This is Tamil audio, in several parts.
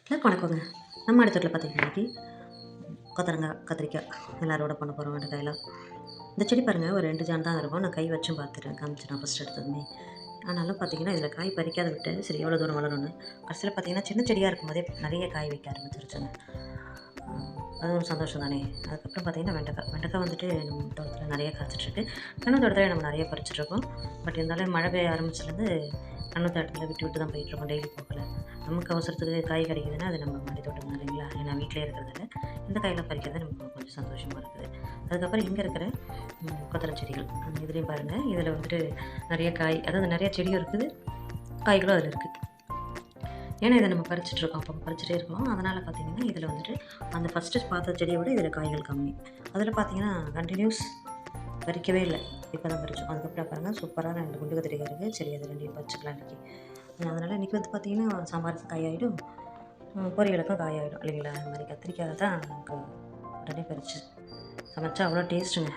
எல்லாருக்கும் வணக்கங்க. நம்ம அடுத்ததுல பார்த்தீங்கன்னா இன்னைக்கு கொத்தவரங்காய், கத்திரிக்காய் எல்லாரோட பண்ண போகிறோம் வெண்டைக்காயெல்லாம். இந்த செடி பாருங்கள் ஒரு 2 ஜான் தான் இருக்கும். நான் கை வச்சும் பார்த்துட்டேன் காமிச்சு நான் ஃபஸ்ட் எடுத்ததுமே. ஆனாலும் பார்த்தீங்கன்னா இதில் காய் பறிக்காத விட்டேன். சரி எவ்வளோ தூரம் வளரும்னு. கடைசியில் பார்த்தீங்கன்னா சின்ன செடியாக இருக்கும்போதே நிறைய காய் வைக்க ஆரம்பிச்சிருச்சுங்க. அது ஒரு சந்தோஷம் தானே. அதுக்கப்புறம் பார்த்தீங்கன்னா வெண்டைக்காய் வந்துட்டு நம்ம தோட்டத்தில் நிறைய காய்ச்சிட்ருக்கு. கண்ணு தோட்டத்தில் நம்ம நிறைய பறிச்சிட்ருக்கோம். பட் இருந்தாலும் மழை பெய்ய ஆரம்பிச்சிலேருந்து கண்ணு தோட்டத்தில் விட்டு விட்டு தான் போயிட்டுருக்கோம். டெய்லி போகல. நமக்கு அவசரத்துக்கு காய் கிடைக்குதுன்னா அது நம்ம மாடி தோட்டம் தான் இல்லைங்களா. ஏன்னா வீட்டிலே இருக்கிறதால இந்த காயெல்லாம் பறிக்கிறது நமக்கு கொஞ்சம் சந்தோஷமாக இருக்குது. அதுக்கப்புறம் இங்கே இருக்கிற கொத்தரை செடிகள் இதுலேயும் பாருங்கள். இதில் வந்துட்டு நிறைய காய், அதாவது நிறைய செடியும் இருக்குது, காய்களும் அதில் இருக்குது. ஏன்னா இதை நம்ம பறிச்சிட்ருக்கோம், அப்போ பறிச்சுட்டே இருக்கோம். அதனால் பார்த்திங்கன்னா இதில் வந்துட்டு அந்த ஃபஸ்ட்டு பார்த்த செடியை விட இதில் காய்கள் கம்மி. அதில் பார்த்திங்கன்னா கண்டினியூஸ் பறிக்கவே இல்லை, இப்போ தான் பறித்தோம். அதுக்கப்புறம் பாருங்கள் சூப்பராக 2 குண்டு கத்திரிக்காய் இருக்குது. சரி அது 2 பறிச்சுக்கலாம் இன்றைக்கி. அதனால் இன்றைக்கி வந்து பார்த்திங்கன்னா சாம்பாருக்கு காயாகிடும், பொரியலுக்கும் காயாகிடும் இல்லைங்களா. அது மாதிரி கத்திரிக்காய் தான் நமக்கு உடனே பறித்து சமைச்சா அவ்வளோ டேஸ்ட்டுங்க.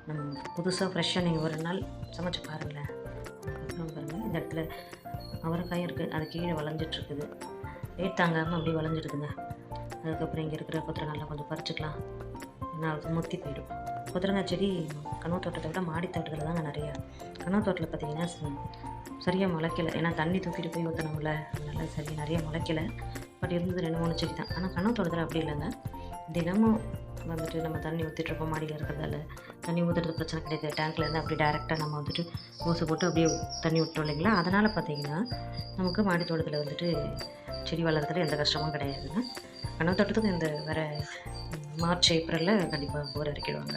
நம்ம புதுசாக ஃப்ரெஷ்ஷாக நீங்கள் ஒரு நாள் சமைச்சு பாருங்களேன். அதுக்கப்புறம் பாருங்கள் இந்த இடத்துல அவரைக்காயும் இருக்குது, அது கீழே வளைஞ்சிட்ருக்குது. ரேட் தாங்காமல் அப்படியே வளைஞ்சிடுதுங்க. அதுக்கப்புறம் இங்கே இருக்கிற கொத்தரை நல்லா கொஞ்சம் பறிச்சுக்கலாம், ஏன்னா அது முத்தி போயிடும். கொத்தரங்காய் செடி கனவு தோட்டத்தை விட மாடி தோட்டத்தில் தாங்க நிறையா. கனவு தோட்டத்தில் பார்த்திங்கன்னா சரியாக முளைக்கலை, ஏன்னா தண்ணி தூக்கிட்டு போய் ஊற்றணும்ல, அதனால் சரியாக நிறைய முளைக்கலை. பட் இருந்தது 2-3 செடி தான். ஆனால் கனவு தோட்டத்தில் அப்படி இல்லைங்க. தினமும் வந்துட்டு நம்ம தண்ணி ஊற்றிட்டுருப்போம். மாடியில் இருக்கிறதால தண்ணி ஊற்றுறது பிரச்சனை கிடையாது. டேங்க்லேருந்து அப்படி டேரெக்டாக நம்ம வந்துட்டு ஓசை போட்டு அப்படியே தண்ணி விட்டோம் இல்லைங்களா. அதனால் பார்த்திங்கன்னா நமக்கு மாடி தோட்டத்தில் வந்துட்டு செடி வளர்கிறதுல எந்த கஷ்டமும் கிடையாதுங்க. கனவு தோட்டத்துக்கு இந்த வர மார்ச் ஏப்ரலில் கண்டிப்பாக போர் இறக்கிடுவாங்க.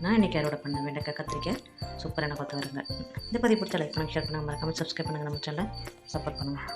நான் இன்றைக்கி அறுவடை பண்ணேன் வெண்டைக்காய், கத்திரிக்காய் சூப்பரான கொத்தவரங்காய். இந்த பதிவு பிடிச்ச லைக் பண்ணுங்கள், ஷேர் பண்ணுங்கள், மறக்காமல் சப்ஸ்கிரைப் பண்ணுங்கள், நம்ம சேனலை சப்போர்ட் பண்ணுங்கள்.